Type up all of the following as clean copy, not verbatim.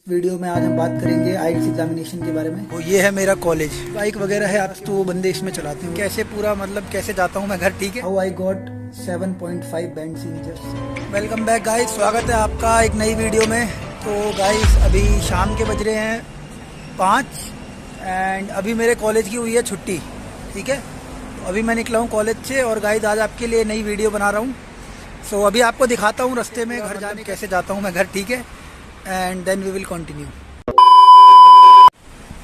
Video में आज हम बात करेंगे आइल्स एग्जामिनेशन के बारे में। तो ये है मेरा कॉलेज, बाइक वगैरह है, आज तो बंदे इसमें चलाते हैं। कैसे पूरा मतलब कैसे जाता हूँ मैं घर, ठीक है। How I got 7.5 bands in just. Welcome back guys, स्वागत है आपका एक नई वीडियो में। तो गाइस अभी शाम के बज रहे हैं 5 एंड अभी मेरे कॉलेज की हुई है छुट्टी, ठीक है। तो अभी मैं निकला हूँ कॉलेज से और गाइस आज आपके लिए नई वीडियो बना रहा हूँ। सो अभी आपको दिखाता हूँ रास्ते में घर जाने कैसे जाता हूँ मैं घर, ठीक है। And then we will continue.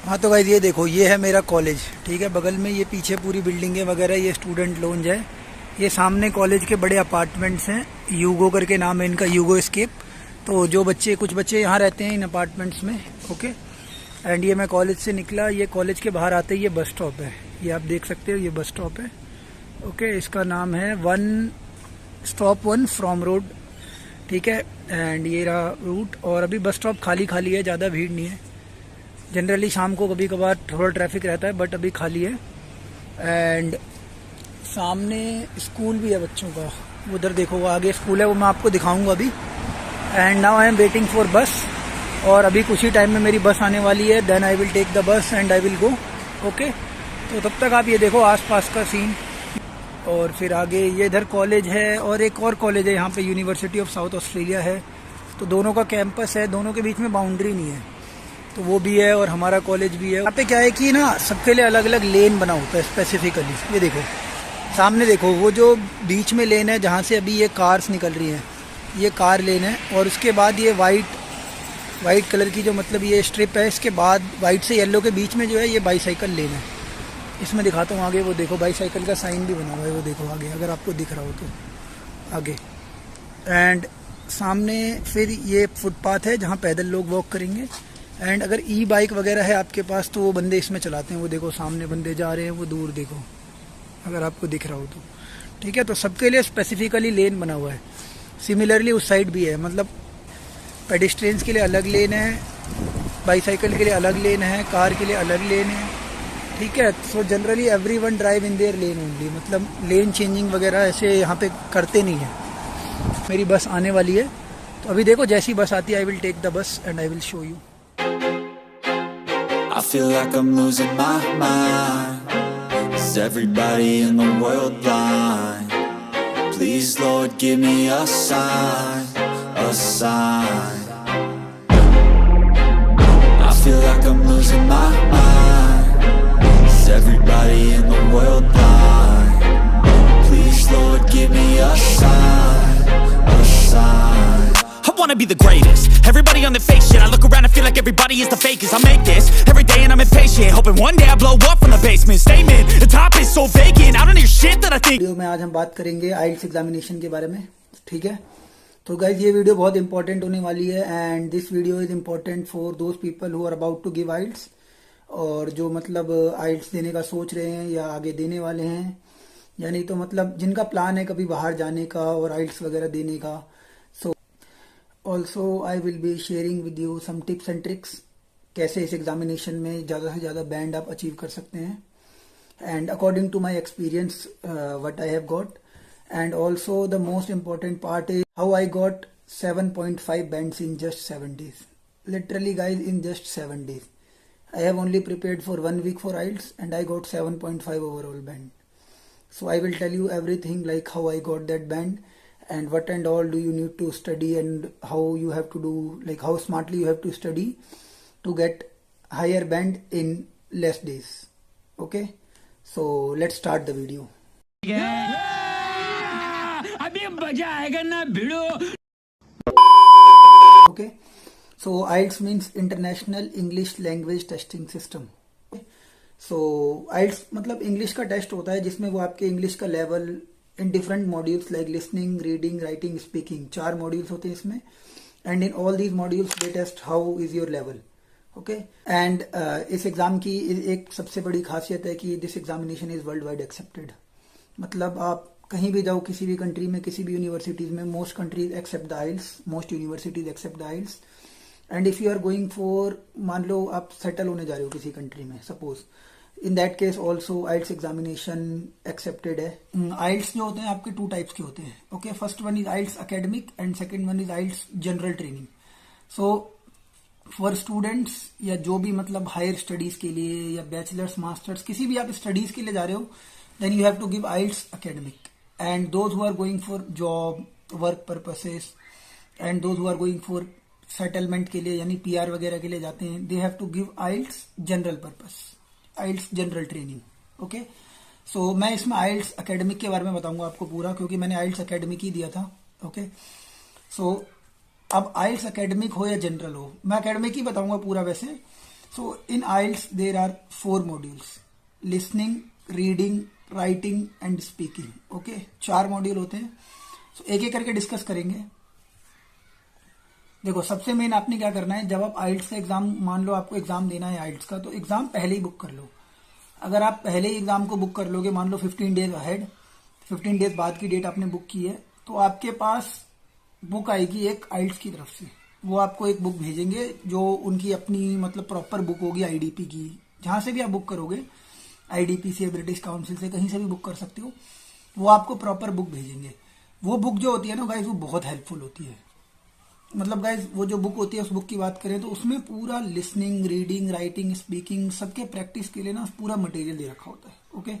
हाँ तो गाइस ये देखो, ये है मेरा कॉलेज, ठीक है। बगल में ये पीछे पूरी बिल्डिंगें वगैरह, ये स्टूडेंट लॉन्ज है। ये सामने कॉलेज के बड़े अपार्टमेंट्स हैं, यूगो करके नाम है इनका, यूगो एस्केप। तो जो बच्चे, कुछ बच्चे यहाँ रहते हैं इन अपार्टमेंट्स में, ओके। एंड ये मैं कॉलेज से निकला, ये कॉलेज के बाहर आते ही ये बस स्टॉप है, ये आप देख सकते हो, ये बस स्टॉप है, ओके। इसका नाम है 1 स्टॉप 1 फ्रॉम रोड, ठीक है। एंड ये रहा रूट, और अभी बस स्टॉप खाली खाली है, ज़्यादा भीड़ नहीं है। जनरली शाम को कभी कभार थोड़ा ट्रैफिक रहता है, बट अभी खाली है। एंड सामने स्कूल भी है बच्चों का, उधर देखो आगे स्कूल है, वो मैं आपको दिखाऊंगा अभी। And now I am waiting for बस, और अभी कुछ ही टाइम में मेरी बस आने वाली है। Then I will take the bus and I will go, okay. तो तब तक आप ये देखो आसपास का सीन। और फिर आगे ये इधर कॉलेज है, और एक और कॉलेज है यहाँ पे, यूनिवर्सिटी ऑफ साउथ ऑस्ट्रेलिया है। तो दोनों का कैंपस है, दोनों के बीच में बाउंड्री नहीं है, तो वो भी है और हमारा कॉलेज भी है। यहाँ पे क्या है कि ना सबके लिए अलग अलग लेन बना होता है स्पेसिफिकली। ये देखो सामने देखो, वो जो बीच में लेन है जहाँ से अभी ये कार्स निकल रही हैं, ये कार लेन है। और उसके बाद ये वाइट कलर की जो मतलब ये स्ट्रिप है, इसके बाद वाइट से येलो के बीच में जो है ये बाईसाइकिल लेन है। इसमें दिखाता हूँ आगे, वो देखो बाईसाइकिल का साइन भी बना हुआ है, वो देखो आगे, अगर आपको दिख रहा हो तो आगे। एंड सामने फिर ये फुटपाथ है जहाँ पैदल लोग वॉक करेंगे। एंड अगर ई बाइक वगैरह है आपके पास तो वो बंदे इसमें चलाते हैं, वो देखो सामने बंदे जा रहे हैं, वो दूर देखो, अगर आपको दिख रहा हो तो, ठीक है। तो सबके लिए स्पेसिफिकली लेन बना हुआ है। सिमिलरली उस साइड भी है, मतलब पेडिस्ट्रियंस के लिए अलग लेन है, बाईसाइकिल के लिए अलग लेन है, कार के लिए अलग लेन है, ठीक है। So generally everyone drive in their lane only, मतलब लेन चेंजिंग वगैरह ऐसे यहाँ पे करते नहीं है। मेरी बस आने वाली है, तो अभी देखो जैसी बस आती है I will take the bus and I will show you. I feel like I'm losing my mind. Is everybody in the world blind? Please Lord give me a sign, a sign. I feel like I'm losing my mind. Is everybody in the world blind? Please Lord give me a sign, a sign. I wanna be the greatest. Everybody on the fake shit. I look around and feel like everybody is the fakest. I make this every day and I'm impatient, hoping one day I blow up from the basement. Statement, the top is so vacant. I don't hear shit that I think. Video में आज हम बात करेंगे आइल्स examination के बारे में, ठीक है। तो गाइज ये वीडियो बहुत इंपॉर्टेंट होने वाली है, and this video is important for those people who are about to give IELTS, और जो मतलब आइल्स देने का सोच रहे हैं या आगे देने वाले हैं, यानी तो मतलब जिनका प्लान है कभी बाहर जाने का और आइल्स वगैरह देने का। So also I will be sharing with you some tips and tricks, कैसे इस एग्जामिनेशन में ज़्यादा से ज़्यादा बैंड आप अचीव कर सकते हैं, and according to my experience what I have got. And also the most important part is how I got 7.5 bands in just 7 days. Literally guys, in just 7 days. I have only prepared for 1 week for IELTS and I got 7.5 overall band. So I will tell you everything, like how I got that band and what and all do you need to study, and how you have to do, like how smartly you have to study to get higher band in less days. Okay, so let's start the video. अभी मजा आएगा ना भिड़ो। Okay, so IELTS means International English Language Testing System. So IELTS मतलब English का test होता है जिसमें वो आपके इंग्लिश का level in different modules like listening, reading, writing, speaking, 4 modules होते हैं इसमें, and in all these modules they test how is your level, okay. And इस एग्जाम की एक सबसे बड़ी खासियत है कि this examination is worldwide accepted. मतलब आप कहीं भी जाओ, किसी भी कंट्री में, किसी भी यूनिवर्सिटीज में, most countries accept the IELTS, most universities accept the IELTS. And if you are going for, मान लो आप सेटल होने जा रहे हो किसी कंट्री में, suppose, in that case also IELTS examination accepted है। आइल्स जो होते हैं आपके 2 टाइप्स के होते हैं, okay. First one is IELTS academic and second one is IELTS general training. So for students या जो भी मतलब हायर स्टडीज के लिए या बैचलर्स मास्टर्स किसी भी आप स्टडीज के लिए जा रहे हो, then you have to give IELTS academic. And those who are going for job work purposes and those who are going for settlement के लिए यानी पीआर वगैरह के लिए जाते हैं, they have to give IELTS general purpose, IELTS general training. Okay, so मैं इसमें आइल्स एकेडमिक के बारे में बताऊंगा आपको पूरा, क्योंकि मैंने आइल्स एकेडमिक ही दिया था. ओके, सो अब आइल्स एकेडमिक हो या जनरल हो, मैं एकेडमिक ही बताऊंगा पूरा वैसे. So in IELTS there are 4 modules, listening, reading, writing and speaking. Okay, 4 module होते हैं. सो एक एक करके डिस्कस करेंगे. देखो, सबसे मेन आपने क्या करना है, जब आप आइल्स का एग्जाम, मान लो आपको एग्जाम देना है आइल्स का, तो एग्जाम पहले ही बुक कर लो. अगर आप पहले ही एग्जाम को बुक कर लोगे, मान लो 15 डेज अहेड, 15 डेज बाद की डेट आपने बुक की है, तो आपके पास बुक आएगी एक आइल्स की तरफ से. वो आपको एक बुक भेजेंगे जो उनकी अपनी मतलब प्रॉपर बुक होगी आईडीपी की. जहां से भी आप बुक करोगे, आईडीपी से, ब्रिटिश काउंसिल से, कहीं से भी बुक कर सकते हो, वो आपको प्रॉपर बुक भेजेंगे. वो बुक जो होती है ना गाइज, वो बहुत हेल्पफुल होती है. मतलब गाइज, वो जो बुक होती है, उस बुक की बात करें तो उसमें पूरा लिसनिंग, रीडिंग, राइटिंग, स्पीकिंग सबके प्रैक्टिस के लिए ना पूरा मटेरियल दे रखा होता है. ओके,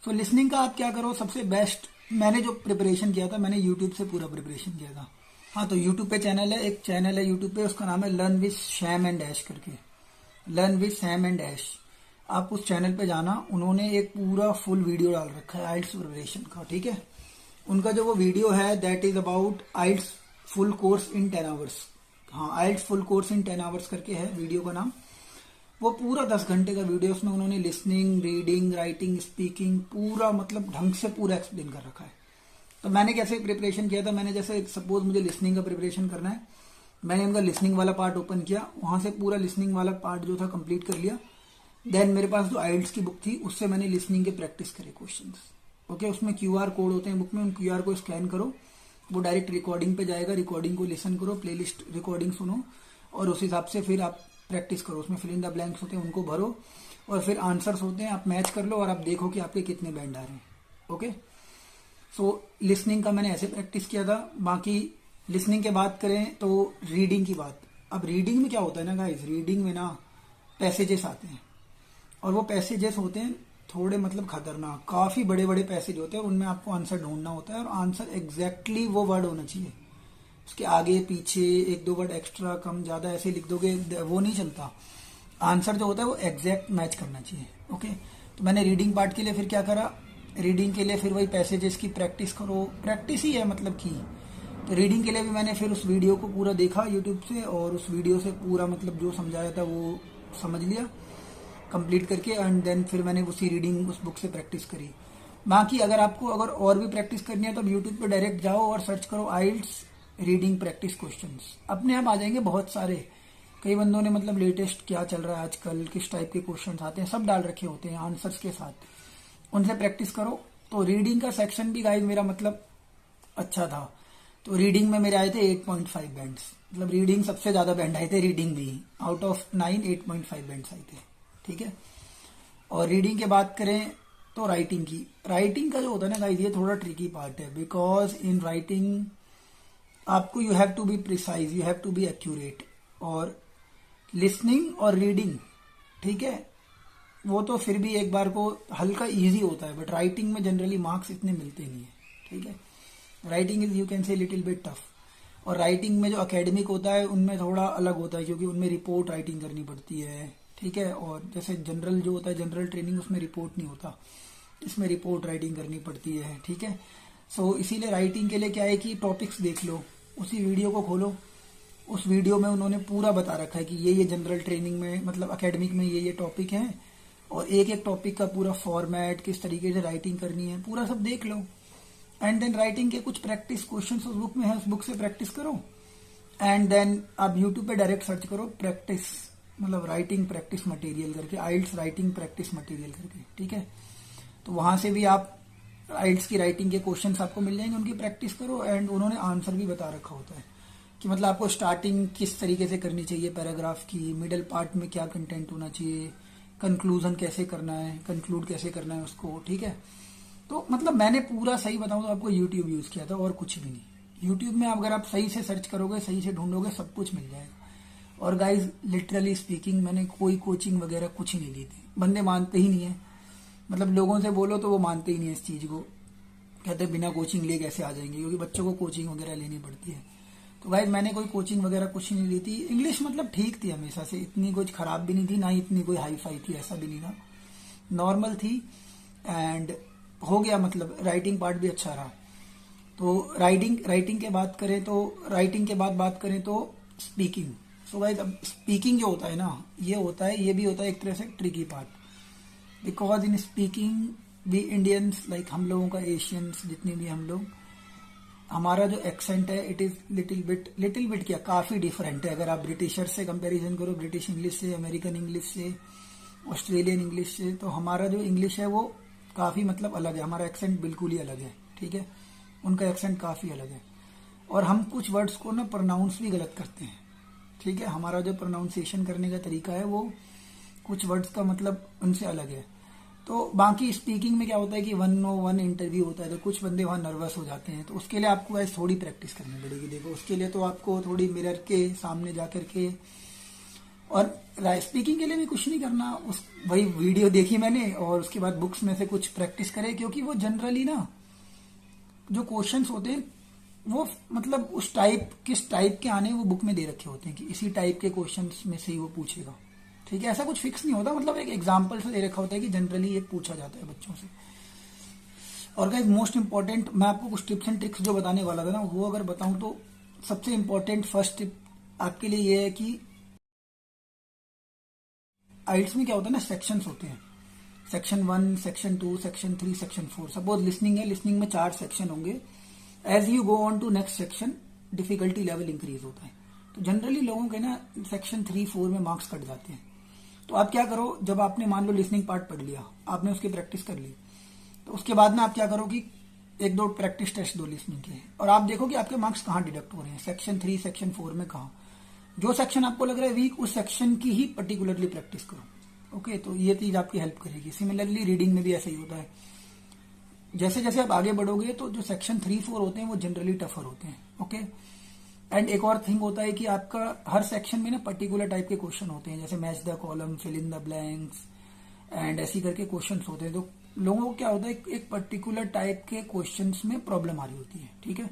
तो लिसनिंग का आप क्या करो, सबसे बेस्ट, मैंने जो प्रिपरेशन किया था, मैंने यूट्यूब से पूरा प्रिपरेशन किया था. हाँ, तो यूट्यूब पे चैनल है, एक चैनल है यूट्यूब पे, उसका नाम है लर्न विद सैम एंड ऐश करके, लर्न विद सैम एंड ऐश. आप उस चैनल पे जाना, उन्होंने एक पूरा फुल वीडियो डाल रखा है आइल्स प्रिपरेशन का. ठीक है, उनका जो वो वीडियो है that is about IELTS full course in 10 hours. हाँ, IELTS full course in 10 hours करके है वीडियो का नाम. वो पूरा 10 घंटे का वीडियो, उसमें उन्होंने लिसनिंग, रीडिंग, राइटिंग, स्पीकिंग पूरा मतलब ढंग से पूरा एक्सप्लेन कर रखा है. तो मैंने कैसे प्रिपरेशन किया था, मैंने जैसे सपोज मुझे लिसनिंग का प्रिपरेशन करना है, मैंने उनका लिसनिंग वाला पार्ट ओपन किया, वहां से पूरा लिसनिंग वाला पार्ट जो था कंप्लीट कर लिया. देन मेरे पास जो आइल्स की बुक थी, उससे मैंने लिसनिंग के प्रैक्टिस करे क्वेश्चंस. ओके, उसमें QR कोड होते हैं बुक में, उन QR को स्कैन करो, वो डायरेक्ट रिकॉर्डिंग पे जाएगा. रिकॉर्डिंग को लिसन करो, प्लेलिस्ट रिकॉर्डिंग सुनो, और उस हिसाब से फिर आप प्रैक्टिस करो. उसमें फिल इन द ब्लैंक्स होते हैं, उनको भरो, और फिर आंसर्स होते हैं, आप मैच कर लो और आप देखो कि आपके कितने बैंड आ रहे हैं. ओके, सो लिसनिंग का मैंने ऐसे प्रैक्टिस किया था. बाकी लिसनिंग की बात करें तो रीडिंग की बात, अब रीडिंग में क्या होता है ना गाइस, रीडिंग में ना पैसेजेस आते हैं, और वो पैसेजेस होते हैं थोड़े मतलब खतरनाक, काफी बड़े बड़े पैसेज होते हैं, उनमें आपको आंसर ढूंढना होता है, और आंसर एग्जैक्टली वो वर्ड होना चाहिए. उसके आगे पीछे 1-2 वर्ड एक्स्ट्रा कम ज्यादा ऐसे लिख दोगे, वो नहीं चलता. आंसर जो होता है वो एग्जैक्ट मैच करना चाहिए. ओके, तो मैंने रीडिंग पार्ट के लिए फिर क्या करा, रीडिंग के लिए फिर वही पैसेजेस की प्रैक्टिस करो, प्रैक्टिस ही है मतलब की. तो रीडिंग के लिए भी मैंने फिर उस वीडियो को पूरा देखा यूट्यूब से, और उस वीडियो से पूरा मतलब जो समझाया था वो समझ लिया कंप्लीट करके, एंड देन फिर मैंने उसी रीडिंग उस बुक से प्रैक्टिस करी. बाकी अगर आपको अगर और भी प्रैक्टिस करनी है तो यूट्यूब पे डायरेक्ट जाओ और सर्च करो आइल्स रीडिंग प्रैक्टिस क्वेश्चंस, अपने आप आ जाएंगे बहुत सारे. कई बंदों ने मतलब लेटेस्ट क्या चल रहा है आजकल, किस टाइप के क्वेश्चंस आते हैं, सब डाल रखे होते हैं आंसर्स के साथ, उनसे प्रैक्टिस करो. तो रीडिंग का सेक्शन भी गाइस मेरा मतलब अच्छा था. तो रीडिंग में मेरे आए थे 8.5 बैंड्स, मतलब रीडिंग सबसे ज्यादा बैंड आए थे, रीडिंग भी आउट ऑफ 9 8.5 बैंड्स आए थे. ठीक है, और रीडिंग की बात करें तो राइटिंग की, राइटिंग का जो होता है ना गाइस, ये थोड़ा ट्रिकी पार्ट है, बिकॉज इन राइटिंग आपको you have to be precise, you have to be accurate. और लिसनिंग और रीडिंग, ठीक है, वो तो फिर भी एक बार को हल्का इजी होता है, बट राइटिंग में जनरली मार्क्स इतने मिलते नहीं है. ठीक है, writing is you can say little bit tough. और राइटिंग में जो एकेडमिक होता है उनमें थोड़ा अलग होता है, क्योंकि उनमें रिपोर्ट राइटिंग करनी पड़ती है. ठीक है, और जैसे जनरल जो होता है जनरल ट्रेनिंग, उसमें रिपोर्ट नहीं होता, इसमें रिपोर्ट राइटिंग करनी पड़ती है. ठीक है, सो इसीलिए राइटिंग के लिए क्या है कि टॉपिक्स देख लो, उसी वीडियो को खोलो, उस वीडियो में उन्होंने पूरा बता रखा है कि ये जनरल ट्रेनिंग में मतलब एकेडमिक में ये टॉपिक है, और एक एक टॉपिक का पूरा फॉर्मेट, किस तरीके से राइटिंग करनी है, पूरा सब देख लो. एंड देन राइटिंग के कुछ प्रैक्टिस क्वेश्चंस उस बुक में है, उस बुक से प्रैक्टिस करो. एंड देन आप यूट्यूब पे डायरेक्ट सर्च करो प्रैक्टिस, मतलब राइटिंग प्रैक्टिस मटेरियल करके, आइल्स राइटिंग प्रैक्टिस मटेरियल करके. ठीक है, तो वहां से भी आप आइल्स की राइटिंग के क्वेश्चंस आपको मिल जाएंगे, उनकी प्रैक्टिस करो. एंड उन्होंने आंसर भी बता रखा होता है कि मतलब आपको स्टार्टिंग किस तरीके से करनी चाहिए पैराग्राफ की, मिडिल पार्ट में क्या कंटेंट होना चाहिए, कंक्लूजन कैसे करना है, कंक्लूड कैसे करना है उसको. ठीक है, तो मतलब मैंने पूरा सही बताऊं तो आपको यूट्यूब यूज किया था और कुछ भी नहीं. यूट्यूब में अगर आप सही से सर्च करोगे, सही से ढूंढोगे, सब कुछ मिल जाएगा. और गाइज लिटरली स्पीकिंग मैंने कोई कोचिंग वगैरह कुछ नहीं ली थी। बंदे मानते ही नहीं है, मतलब लोगों से बोलो तो वो मानते ही नहीं है इस चीज़ को, कहते बिना कोचिंग लिए कैसे आ जाएंगे, क्योंकि बच्चों को कोचिंग वगैरह लेनी पड़ती है। तो गाइज मैंने कोई कोचिंग वगैरह कुछ नहीं ली थी। इंग्लिश मतलब ठीक थी हमेशा से, इतनी कुछ खराब भी नहीं थी, ना ही इतनी कोई हाई फाई थी, ऐसा भी नहीं था, नॉर्मल थी। एंड हो गया, मतलब राइटिंग पार्ट भी अच्छा रहा। तो राइटिंग के बाद बात करें तो स्पीकिंग। सो गाइस अब स्पीकिंग जो होता है ना, ये भी होता है एक तरह से tricky part, because in speaking we Indians, like हम लोगों का, एशियंस जितने भी हम लोग, हमारा जो एक्सेंट है इट इज लिटिल बिट क्या, काफी डिफरेंट है। अगर आप ब्रिटिशर से कंपैरिजन करो, ब्रिटिश इंग्लिश से, अमेरिकन इंग्लिश से, ऑस्ट्रेलियन इंग्लिश से, तो हमारा जो इंग्लिश है वो काफी मतलब अलग है, हमारा एक्सेंट बिल्कुल ही अलग है, ठीक है। उनका एक्सेंट काफी अलग है, और हम कुछ वर्ड्स को ना प्रोनाउंस भी गलत करते हैं, ठीक है। हमारा जो प्रोनाउंसिएशन करने का तरीका है वो कुछ वर्ड्स का मतलब उनसे अलग है। तो बाकी स्पीकिंग में क्या होता है कि 101 इंटरव्यू होता है, तो कुछ बंदे वहां नर्वस हो जाते हैं, तो उसके लिए आपको ऐसे थोड़ी प्रैक्टिस करनी पड़ेगी। देखो उसके लिए तो आपको थोड़ी मिरर के सामने जाकर के, और स्पीकिंग के लिए भी कुछ नहीं करना, वही वीडियो देखी मैंने और उसके बाद बुक्स में से कुछ प्रैक्टिस करे, क्योंकि वो जनरली ना जो क्वेश्चंस होते हैं वो मतलब किस टाइप के आने वो बुक में दे रखे होते हैं कि इसी टाइप के क्वेश्चंस में से ही वो पूछेगा, ठीक है। ऐसा कुछ फिक्स नहीं होता, मतलब एक एग्जाम्पल से दे रखा होता है कि जनरली ये पूछा जाता है बच्चों से। और गाइस मोस्ट इंपॉर्टेंट, मैं आपको कुछ टिप्स एंड ट्रिक्स जो बताने वाला था ना, वो अगर बताऊं तो सबसे इंपॉर्टेंट फर्स्ट टिप आपके लिए ये है कि आइल्स में क्या होता है ना, सेक्शंस होते हैं, section 1, section 2, section 3, section 4। Suppose listening है, लिसनिंग में 4 सेक्शन होंगे। As you go on to next section difficulty level increase होता है। तो जनरली लोगों के ना सेक्शन 3, 4 में मार्क्स कट जाते हैं। तो आप क्या करो, जब आपने मान लो लिसनिंग पार्ट पढ़ लिया, आपने उसकी प्रैक्टिस कर ली, तो उसके बाद ना आप क्या करो कि 1-2 प्रैक्टिस टेस्ट दो लिसनिंग के, और आप देखो कि आपके मार्क्स कहाँ डिडक्ट हो रहे हैं, सेक्शन 3, सेक्शन 4 में कहाँ। जो सेक्शन आपको लग रहा है वीक, उस सेक्शन की ही पर्टिकुलरली प्रैक्टिस करो, ओके। तो ये चीज आपकी हेल्प करेगी। सिमिलरली रीडिंग में भी ऐसा ही होता है, जैसे जैसे आप आगे बढ़ोगे तो जो सेक्शन 3, 4 होते हैं वो जनरली टफर होते हैं, ओके। एंड एक और थिंग होता है कि आपका हर सेक्शन में ना पर्टिकुलर टाइप के क्वेश्चन होते हैं, जैसे match the column, fill in the blanks and ऐसी करके क्वेश्चंस होते हैं। तो लोगों को क्या होता है, एक पर्टिकुलर टाइप के क्वेश्चंस में प्रॉब्लम आ रही होती है, ठीक है।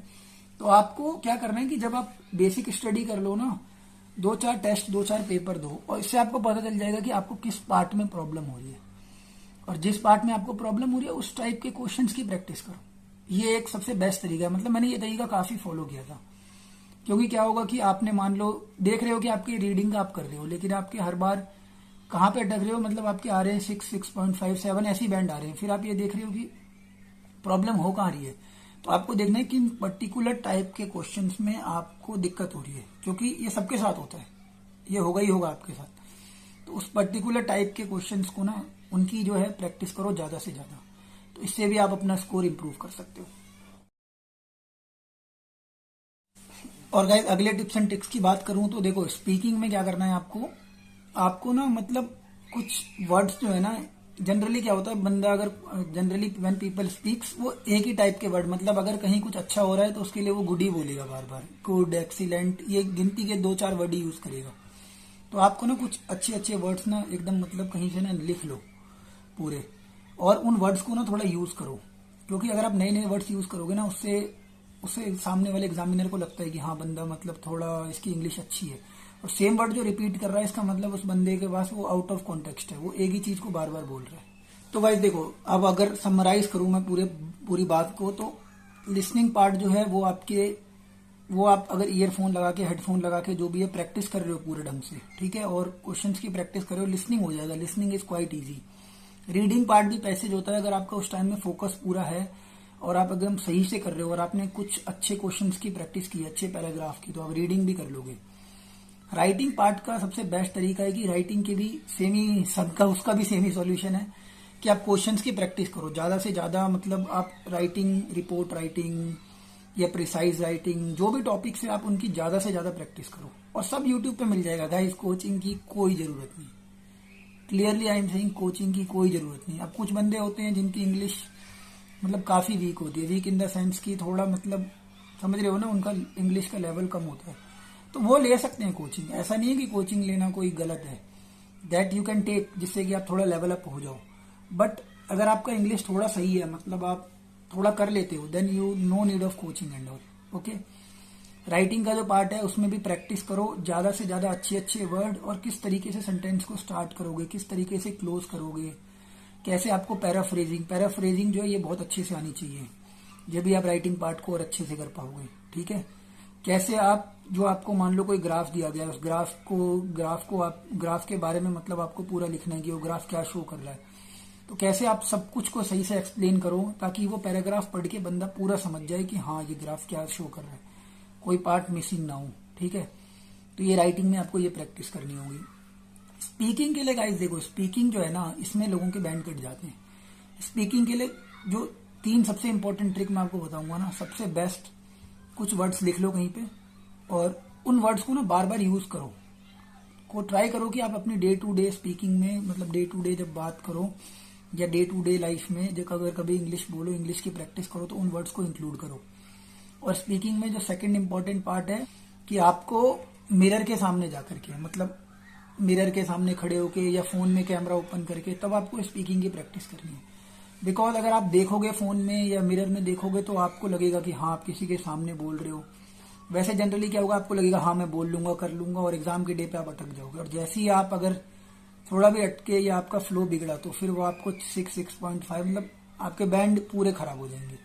तो आपको क्या करना है कि जब आप बेसिक स्टडी कर लो ना, 2-4 टेस्ट, 2-4 पेपर दो, और इससे आपको पता चल जाएगा कि आपको किस पार्ट में प्रॉब्लम हो रही है, और जिस पार्ट में आपको प्रॉब्लम हो रही है उस टाइप के क्वेश्चंस की प्रैक्टिस करो। ये एक सबसे बेस्ट तरीका है, मतलब मैंने ये तरीका काफी फॉलो किया था। क्योंकि क्या होगा कि आपने मान लो देख रहे हो कि आपकी रीडिंग आप कर रहे हो, लेकिन आपके हर बार कहाँ पे अटक रहे हो, मतलब आपके आ रहे हैं 6, 6.5, 7 ऐसी बैंड आ रहे हैं, फिर आप ये देख रहे हो कि प्रॉब्लम हो कहाँ रही है। तो आपको देखना है कि पर्टिकुलर टाइप के क्वेश्चंस में आपको दिक्कत हो रही है, क्योंकि ये सबके साथ होता है, ये होगा ही होगा आपके साथ। तो उस पर्टिकुलर टाइप के क्वेश्चंस को ना, उनकी जो है प्रैक्टिस करो ज्यादा से ज्यादा, तो इससे भी आप अपना स्कोर इंप्रूव कर सकते हो। और गाइस अगले टिप्स एंड ट्रिक्स की बात करूं तो देखो स्पीकिंग में क्या करना है आपको ना, मतलब कुछ वर्ड्स जो है ना, जनरली क्या होता है, बंदा अगर जनरली व्हेन पीपल स्पीक्स, वो एक ही टाइप के वर्ड, मतलब अगर कहीं कुछ अच्छा हो रहा है तो उसके लिए वो गुड ही बोलेगा बार बार, गुड, एक्सीलेंट, ये गिनती के 2-4 वर्ड ही यूज करेगा। तो आपको ना कुछ अच्छे वर्ड्स ना एकदम मतलब कहीं से ना लिख लो पूरे, और उन वर्ड्स को ना थोड़ा यूज करो, क्योंकि अगर आप नए वर्ड्स यूज करोगे ना, उससे सामने वाले एग्जामिनर को लगता है कि हाँ बंदा मतलब थोड़ा इसकी इंग्लिश अच्छी है, और सेम वर्ड जो रिपीट कर रहा है इसका मतलब उस बंदे के पास वो आउट ऑफ कॉन्टेक्स्ट है, वो एक ही चीज को बार बार बोल रहा है। तो गाइस देखो, अब अगर समराइज करूं मैं पूरी बात को, तो लिसनिंग पार्ट जो है वो आप अगर ईयरफोन लगा के, हेडफोन लगा के जो भी है प्रैक्टिस कर रहे हो पूरे ढंग से, ठीक है, और क्वेश्चंस की प्रैक्टिस कर रहे हो, लिसनिंग हो जाएगा। Listening is quite easy. Reading part भी पैसेज होता है, अगर आपका उस टाइम में फोकस पूरा है और आप एकदम सही से कर रहे हो और आपने कुछ अच्छे क्वेश्चंस की प्रैक्टिस की, अच्छे पैराग्राफ की, तो आप रीडिंग भी कर लोगे। राइटिंग पार्ट का सबसे बेस्ट तरीका है कि राइटिंग के भी उसका भी सेम ही सॉल्यूशन है कि आप क्वेश्चंस की प्रैक्टिस करो ज्यादा से ज्यादा, मतलब आप राइटिंग, रिपोर्ट राइटिंग या प्रिसाइज राइटिंग, जो भी टॉपिक्स है आप उनकी ज्यादा से ज्यादा प्रैक्टिस करो, और सब यूट्यूब पे मिल जाएगा गाइस। कोचिंग की कोई जरूरत नहीं, clearly I am saying, coaching की कोई जरूरत नहीं। अब कुछ बंदे होते हैं जिनकी इंग्लिश मतलब काफी वीक होती है, वीक इन द सेंस की थोड़ा मतलब समझ रहे हो ना, उनका इंग्लिश का लेवल कम होता है, तो वो ले सकते हैं कोचिंग। ऐसा नहीं है कि कोचिंग लेना कोई गलत है, दैट यू कैन टेक, जिससे कि आप थोड़ा लेवल अप हो जाओ। बट अगर आपका इंग्लिश थोड़ा सही है, मतलब आप थोड़ा कर लेते हो, then you no need of coaching and all. Okay, writing का जो पार्ट है उसमें भी प्रैक्टिस करो, ज्यादा से ज्यादा अच्छे अच्छे वर्ड, और किस तरीके से सेंटेंस को स्टार्ट करोगे, किस तरीके से क्लोज करोगे, कैसे आपको पैराफ्रेजिंग जो है ये बहुत अच्छे से आनी चाहिए, जब भी आप राइटिंग पार्ट को और अच्छे से कर पाओगे। ठीक है, कैसे आप जो आपको मान लो कोई ग्राफ दिया गया है, उस ग्राफ के बारे में मतलब आपको पूरा लिखना है कि वो ग्राफ क्या शो कर रहा है, तो कैसे आप सब कुछ को सही से एक्सप्लेन करो ताकि वो पैराग्राफ पढ़ के बंदा पूरा समझ जाए कि हाँ ये ग्राफ क्या शो कर रहा है, कोई पार्ट मिसिंग ना हो। ठीक है, तो ये राइटिंग में आपको ये प्रैक्टिस करनी होगी। स्पीकिंग के लिए गाइस देखो, स्पीकिंग जो है ना, इसमें लोगों के बैंड कट जाते हैं। स्पीकिंग के लिए जो 3 सबसे इंपॉर्टेंट ट्रिक मैं आपको बताऊंगा ना, सबसे बेस्ट, कुछ वर्ड्स लिख लो कहीं पे और उन वर्ड्स को ना बार बार यूज करो, को ट्राई करो कि आप अपनी डे टू डे स्पीकिंग में, मतलब डे टू डे जब बात करो या डे टू डे लाइफ में जब अगर कभी इंग्लिश बोलो, इंग्लिश की प्रैक्टिस करो, तो उन वर्ड्स को इंक्लूड करो। और स्पीकिंग में जो सेकंड इंपॉर्टेंट पार्ट है कि आपको मिरर के सामने जाकर के, मतलब मिरर के सामने खड़े होके या फोन में कैमरा ओपन करके, तब आपको स्पीकिंग की प्रैक्टिस करनी है। बिकॉज अगर आप देखोगे फोन में या मिरर में देखोगे तो आपको लगेगा कि हाँ आप किसी के सामने बोल रहे हो। वैसे जनरली क्या होगा, आपको लगेगा हाँ मैं बोल लूंगा, कर लूंगा, और एग्जाम के डे पे आप अटक जाओगे। और जैसे ही आप अगर थोड़ा भी अटके या आपका फ्लो बिगड़ा तो फिर वो आपको 6.5 मतलब आपके बैंड पूरे खराब हो जाएंगे,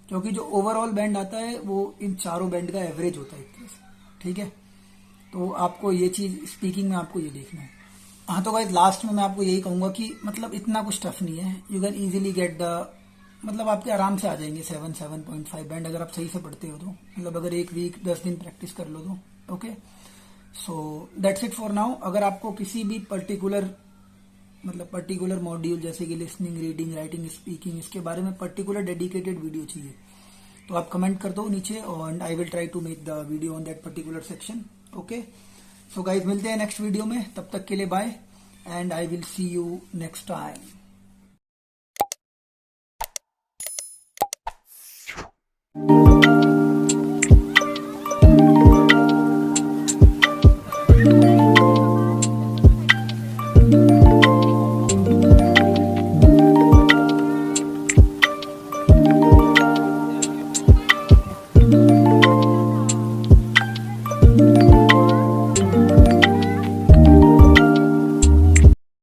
क्योंकि जो ओवरऑल बैंड आता है वो इन चारों बैंड का एवरेज होता है एक तरह से। ठीक है, तो आपको ये चीज स्पीकिंग में आपको ये देखना है। हाँ, तो गाइस लास्ट में मैं आपको यही कहूंगा कि मतलब इतना कुछ टफ नहीं है, you can easily get the, मतलब आपके आराम से आ जाएंगे 7.5 बैंड अगर आप सही से पढ़ते हो तो, मतलब अगर एक वीक 10 दिन प्रैक्टिस कर लो तो। Okay, so that's it for now. अगर आपको किसी भी पर्टिकुलर मॉड्यूल जैसे कि लिसनिंग, रीडिंग, राइटिंग, स्पीकिंग, इसके बारे में पर्टिकुलर डेडिकेटेड वीडियो चाहिए तो आप कमेंट कर दो नीचे, और I will try to make the video on that particular section. Okay, so guys मिलते हैं नेक्स्ट वीडियो में, तब तक के लिए bye, and I will see you next time.